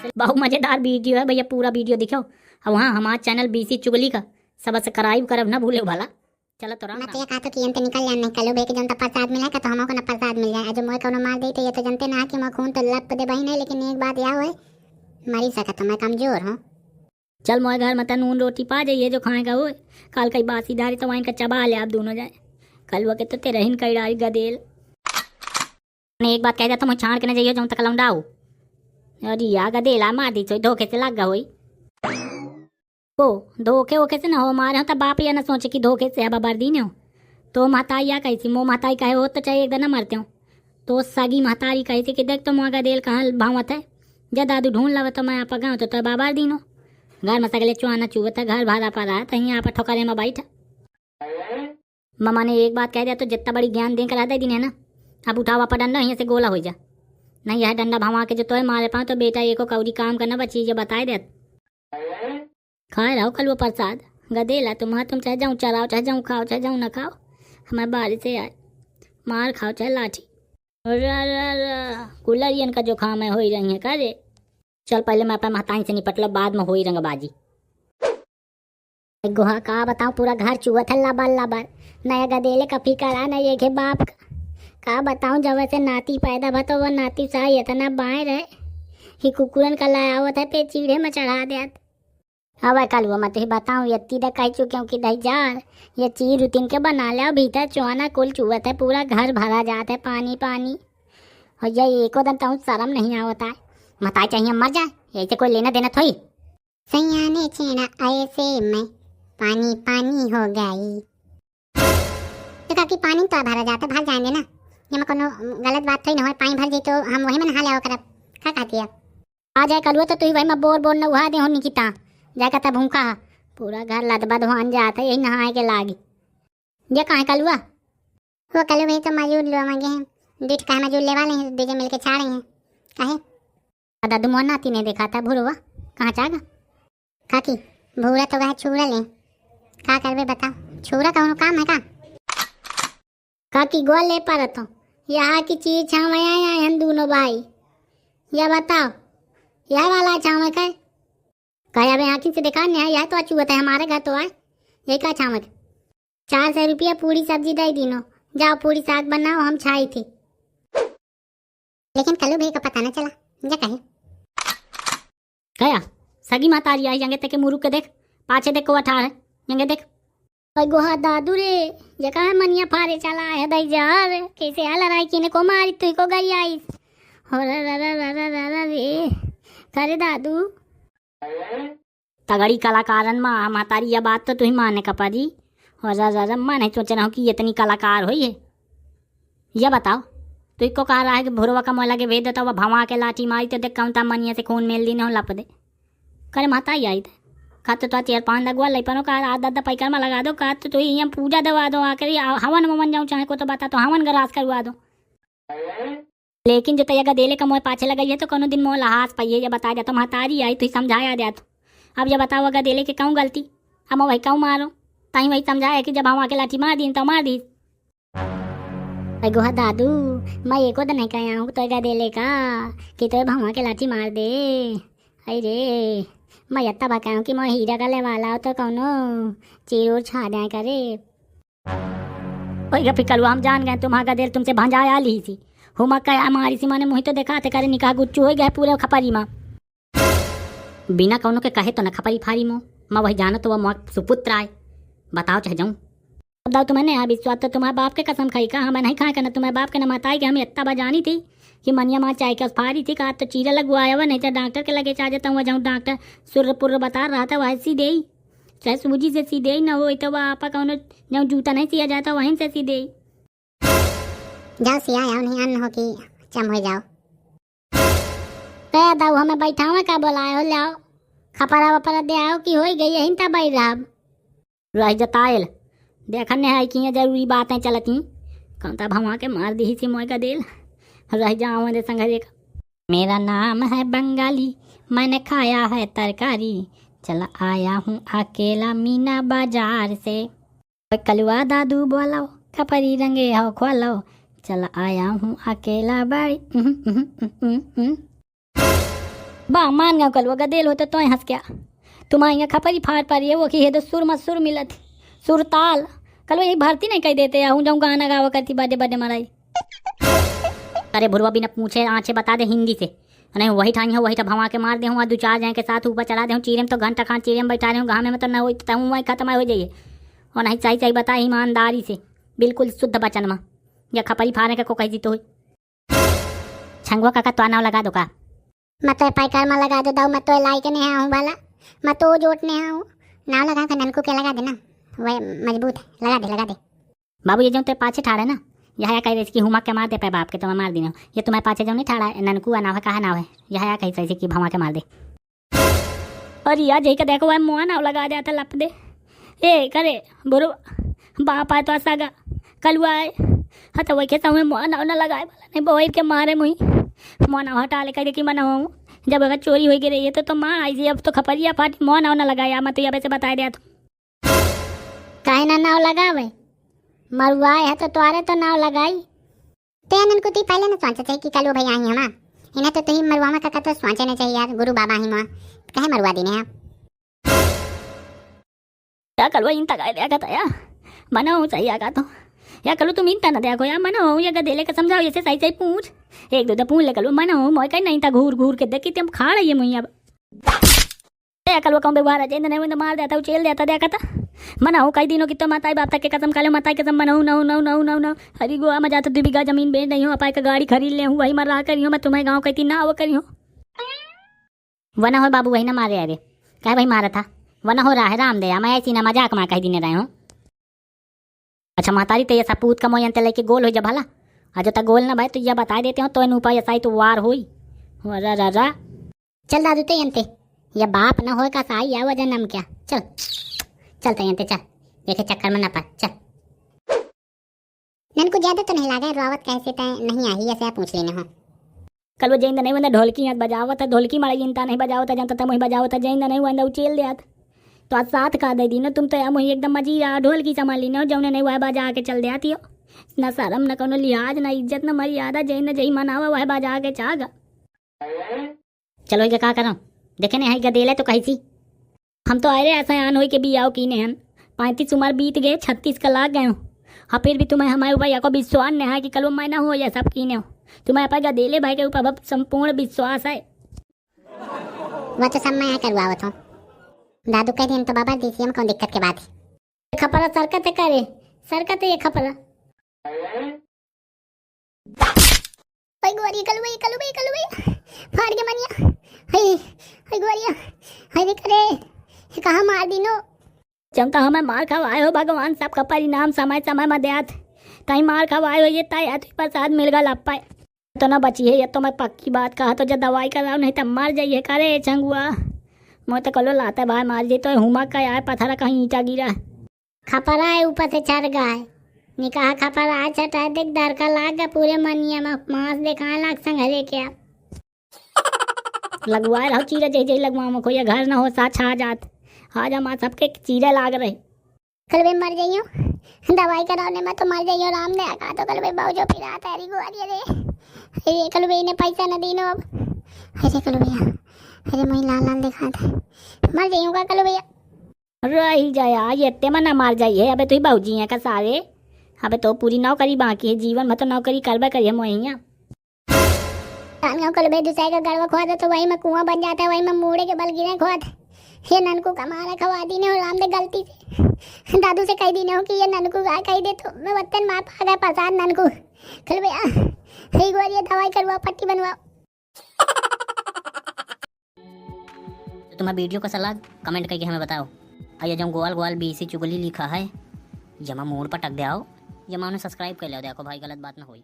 से। बहुत मजेदार वीडियो है भैया, पूरा वीडियो दिखाओ। और वहाँ हमारा चैनल बीसी चुगली का सब्सक्राइब करब ना भूले भला। चलो तो मत ये का तो कियन तो निकल जाने कलो बे के जनता प्रसाद मिला का तो हमको ना प्रसाद मिल जाए। जो मोय कोनो मार दे तो ये तो जनते ना कि मैं खून तो लप दे बही नहीं, लेकिन एक बात याद है मरी सकत मैं कमजोर हूं। चल मोए घर मत नून रोटी पा जाइए जो खाएगा वो। कल कई बासी दारी तो वहीं का चबा ले आप दोनों जाए। कल वो के तो तेरे हिन कई डारी गदेल ने एक बात कह दिया तो मैं छाड़ के न जाइए जाऊँ तक लौंडाऊ। अरे या गदेला मार दी तो धोखे से लग गई को धोखे ओखे से ना हो मारे हो तब बाप या ना सोचे कि धोखे से अब बर्दी ने हो तो महताई या कैसी मोह महताई कहे हो तो चाहिए एक दिन मरते हो तो सगी महतारी कैसी कि देख तो मुआ गदेल कहाँ भावत है। जब दादू ढूंढ लाव तो मैं आप गाँव तो बाबार दिन हो घर में सगले चुआना चुवत है घर भाड़ा पा रहा है तहीं आप ठोकरे में बैठा। मम्मा ने एक बात कह दिया तो जितना बड़ी ज्ञान दे कर आता दिन है ना। अब उठावा पर डंडा यहीं से गोला हो जा नहीं यह डंडा भवा के जो तो मारे पाओ तो बेटा एको कौड़ी काम करना बची जो बताए दे खाए रहो कल वो प्रसाद गदेला तुम चाहे जाऊँ चलाओ चाहे जाऊँ खाओ चाहे जाऊँ ना खाओ हमारे बारिश से आए मार खाओ चाहे लाठी कुलरियन का जो खाम है हो ही रही है करे। चल पहले मैं अपना महताई से निपट लो बाद में हो ही रंगबाजी। गुहा का बताऊँ पूरा घर चुआ था लबर लबर नया गदेले का फिकर न ये के बाप का बताऊँ जब वैसे नाती पैदा भा तो वह नाती सही इतना बाएं रहे ही कुकुरन का लाया हुआ था पे चीड़े में चढ़ा दिया। अब कल वो मत ही बताऊँ यत्ती दा कह चुके कि दही जार ये चीज रूटीन के बना लिया भीतर चुआना कुल चुवत है पूरा घर भरा जाता है पानी पानी और ये एको दिन तो शर्म नहीं आवता है मताई चाहिए मर जाए ऐसे कोई लेना देना थोड़ी सैयाने छेड़ा ऐसे में पानी पानी हो गई तो काकी पानी तो भरा जाता भाग जाएंगे ना ये मैं कोनो गलत बात थोड़ी ना हो पानी भर जाए तो हम वही में नहा लिया करब का कहती है आ जाए कल तो तू वही में बोर बोर न उहा दे हो निकिता जाकर तब भूखा पूरा घर लदबद होन जाता यही नहाए के लागी ये कहाँ कलुआ वो कलु भाई तो मजूद लो मांगे हैं डिट कहा मजूद लेवा लें दीजिए मिलके छाड़े हैं कहे दादू मोहन नाती ने देखा था भूरवा कहाँ चागा काकी भूरा तो वह छूरा ले का करवे बता छूरा का काम है का काकी गोल ले पा रहा यहाँ की चीज छावे आए हम दोनों भाई यह बताओ यह वाला छावे का कहे अब आँखी से देखा नहीं यह तो अच्छी है हमारे घर तो आए यही का छावे 400 रुपया पूरी सब्जी दे दिनो जाओ पूरी साग बनाओ हम छाई थी लेकिन कलू भाई का पता न चला जा कहे कया सगी मातारी आई जंगे तक मुरुक के देख पाछे देख को अठार है जंगे देख गोहा दादू रे ये कहा मनिया फारे चला है दई जार कैसे हाल राई की ने को मारी तू को गई आई हो रे करे दादू तगड़ी कलाकारन माँ मातारी यह बात तो तुम माने कपारी और मैं नहीं सोच रहा हूँ कि ये इतनी कलाकार हो ये यह बताओ तो इसको कहा रहा है कि भुरवा का मोला के भेद देता हुआ भवा के लाठी मारी तो देख कौन मनिया से खून मेल दी हो लप दे करे माता ही आई थे खाते तो 4-5 लगवा लै पनो का आधा पैकर में लगा दो का तो यहाँ पूजा दवा दो आकर हवन में मन जाऊँ चाहे को तो बता तो हवन गरास करवा दो लेकिन जो तैयार देले का मोह पाछे लगाई है तो कोनो दिन मोह लहास पाइए या बता जाता महतारी आई तो समझाया दिया तो अब ये बताओ अगर देले के कहूँ गलती अब मैं वही कहूँ मारो तहीं वही समझाया कि जब हम के लाठी मार दी तो मार दी गोहा दादू मैं एको तो नहीं कहा हूँ तो देले का कि तो भवा के लाठी मार दे अरे मैं इतना बताऊँ कि मैं हीरा का ले वाला हो तो कौनो चीर छा जाए करे वही फिर कल हम जान गए तुम्हारा देर तुमसे भंजाया ली थी हुमा कह हमारी सी माने मुही तो देखा थे करे निकाह गुच्चू हो गया पूरे खपारी माँ बिना कौनों के कहे तो न खपारी फारी मो मैं वही जानो तो वह मोह सुपुत्र आए बताओ चाहे जाऊँ बताओ तुम्हें यहाँ विश्वास तो तुम्हारे बाप के कसम खाई का हमें नहीं खाए करना तुम्हारे बाप के न माताई के हमें इतना बजानी थी कि मनिया माँ चाय के फारी थी कहा तो चीरा लगवाया हुआ नहीं तो डॉक्टर के लगे चाह जाता हूँ जाऊँ डॉक्टर सुर बता रहा था वह सी दे चाहे सूजी से सी दे न हो तो वह आपा कौन जाऊँ जूता नहीं सिया जाता वहीं से सी दे जाओ सिया आओ नहीं अन्न हो कि चम हो जाओ कह दाऊ हमें बैठाओ का बोलाए हो लाओ खपरा वपरा दे आओ कि हो गई यही तब बैठ रहा रह जतायल देखने है कि जरूरी बातें चलती कौन तब हम के मार दी थी मोह का दिल रह जाओ दे संग मेरा नाम है बंगाली मैंने खाया है तरकारी चला आया हूँ अकेला मीना बाजार से कलुआ दादू बोलाओ खपरी रंगे हो खोलो चला आया हूँ अकेला बाड़ी बा मान गाँव कलवा गदेल होते तो हंस क्या तुम्हारे यहाँ खपरी फाड़ पा रही है वो की है तो सुर मत सुर मिलत सुर ताल कल यही भर्ती नहीं कह देते हूँ जाऊँ गाना गावा करती बड़े बड़े मराई। अरे भुरवा बिना पूछे आँचे बता दे हिंदी से नहीं वही ठाई हो वही तो भवा के मार दे हूँ दो चार जाए के साथ ऊपर चढ़ा दे हूँ चीरे में तो घंटा खान चीरे में बैठा रहे हूँ गाँव में तो न हो वही खत्म हो जाइए और नहीं सही सही बता ईमानदारी से बिल्कुल शुद्ध बचन में या खपरी फाड़ने का को कह दी तो छंगवा काका तो नाव लगा दो का मैं तो पैकार में लगा दे दाऊ मैं तो लाई के नहीं आऊँ वाला मैं तो जोटने आऊँ नाव लगा कर ननकू के लगा देना वह मजबूत है लगा दे बाबू ये जो तेरे पाछे ठाड़े ना यह कह रही कि हुमा के मार दे पे बाप के तो मैं मार दी ये तुम्हारे पाछे जो नहीं ठाड़ा है ननकू नाव है कहा नाव है यह कही सही कि भवा के मार दे और या जही का देखो वह मुआ नाव लगा जाता लप दे ए करे बुरो बाप आए तो आसागा कलुआ आए हाँ तो वही कहता हूँ मुआ नाव न लगाए वाला नहीं बोर के मारे मुई मुआ नाव हटा ले कह दे कि मैं हूँ जब अगर चोरी हो गई रही है तो माँ आई अब तो खपरिया फाटी मुआ नाव न लगाया मैं तो यहाँ से बता दिया तो काहे ना नाव लगावे मरुआए है तो तुम्हारे तो नाव लगाई तो ननकू ती पहले ना सोचा चाहिए कि कल वो भाई आई हमारा इन्हें तो तुम मरुआ में का तो सोचे नहीं चाहिए यार गुरु बाबा ही माँ कहे मरुआ देने आप क्या करो इन तक आया था यार मना हूँ सही आगा तो या करो तुम इन तना देखो यार मना हूँ या गदेले का समझाओ जैसे सही सही पूछ एक दो पूछ ले कलो मना हूँ मोई कहीं नहीं था घूर घूर के देखी तुम खा रही है मुई अब या कल वो कहूँ व्यवहार है नहीं मार देता उचेल देता देखा था मना हूँ कई दिनों की तो माता बाप तक के कसम खा लो माता कसम मना हूँ नौ हरी गोवा में जाता 2 बीघा जमीन बेच रही हूँ अपाई का गाड़ी खरीद ले हूँ वही मर रहा करी हूँ मैं तुम्हें गाँव कहती ना वो करी हूँ वना हो बाबू वही ना मारे अरे क्या भाई मारा था वना हो रहा है राम दया मैं ऐसी ना मजाक में कह देने रहे हूँ अच्छा मातारी तो ये सपूत का मोयन लेके गोल हो जा भला अजो तक गोल ना भाई तो यह बता देते हो तो इन ऊपर ऐसा ही तो वार हुई रा चल दादू तो यंते या बाप न हो का साई या वजह नम क्या चल चलते यंते चल देखे चक्कर में न पा चल ननकू ज्यादा तो नहीं लगा रावत कैसे तय नहीं आई ऐसे पूछ लेने हो कल वो जैन नहीं वंदा ढोलकी याद बजावत है ढोलकी मारा इंता नहीं बजावत जानता था मुझे बजावत जैन नहीं वंदा उचेल दिया तो आज साथ का दे दी ना तुम तो यार मुझे एकदम मजी रहा ढोलकी संभाली ना जौने नहीं वह बजा के चल देती हो न शर्म न कोनो लिहाज न इज्जत न मर्यादा जैन जही मनावा वह बजा के चागा चलो ये क्या करो देखे नहीं गदेले तो कही सी हम तो आए ऐसा आन हो के भी आओ की ने 35 उम्र बीत गए 36 का लाग गए हो हाँ फिर भी तुम्हें हमारे ऊपर को विश्वास नहीं है कि कल मैं ना हो या सब की ने हो तुम्हें पर गदेले भाई के ऊपर संपूर्ण विश्वास है वह तो सब मैं करवावत हूँ दादू कह दिन तो बाबा दी हम कौन दिक्कत के बात है खपरा सरकत करे सरकत ये खपरा ओए गोरी कलुई फाड़ के मनिया हाय गोरिया हाय करे कहाँ मार दिनो चमता हमें मार खवाए हो भगवान सबका परिणाम समय समय में देत तई मार खवाए हो ये तय प्रसाद मिल गया लप पाए तो ना बची है ये तो मैं पक्की बात कहा तो जब दवाई कराओ नहीं तब मर जाइए करे चंगुआ मैं तो कलो लाता भाई मार जी तो हुमा का आए पत्थर कहीं ईटा गिरा खपरा है ऊपर से चढ़ गए निकाह खपरा है चटा देख डर का लाग गया पूरे मनिया में मांस दिखाए लाग संघरे क्या लगवाए रहो चीरे जही लगवा को ये घर ना हो सा छा जात आज हम सबके चीरे लाग रहे कल वे मर जाइयो दवाई कराने में तो मर जाइयो राम ने आका तो कल वे बाबू फिर आता है रिगो अरे अरे कल वे ने पैसा न दीनो अब अरे कल भैया अरे मैं लाल दिखा था मर जाइयो का कल भैया रही जाया ये ते मना मार जाइए अबे तो ही बाबूजी हैं का सारे अबे तो पूरी नौकरी बाकी है जीवन में तो नौकरी करबे करिए मोहिया कल भे दूसरे का गड़वा खुआ दे तो वही में कुआं बन जाता है वही में मूड़े के बल गिरे खुआ दे ये ननकू का मारा खवा दी ने और राम दे गलती से दादू से कह दी ने हो कि ये ननकू का कह दे तो मैं वतन मार पा गया प्रसाद ननकू कल भैया हे गोरिया दवाई करवाओ पट्टी बनवाओ तो तुम्हारा वीडियो का सलाह कमेंट करके हमें बताओ और जो गोवाल गोवाल बीसी चुगली लिखा है जमा मोड़ पर टक दे आओ जमा उन्हें सब्सक्राइब कर लो देखो भाई गलत बात ना होई।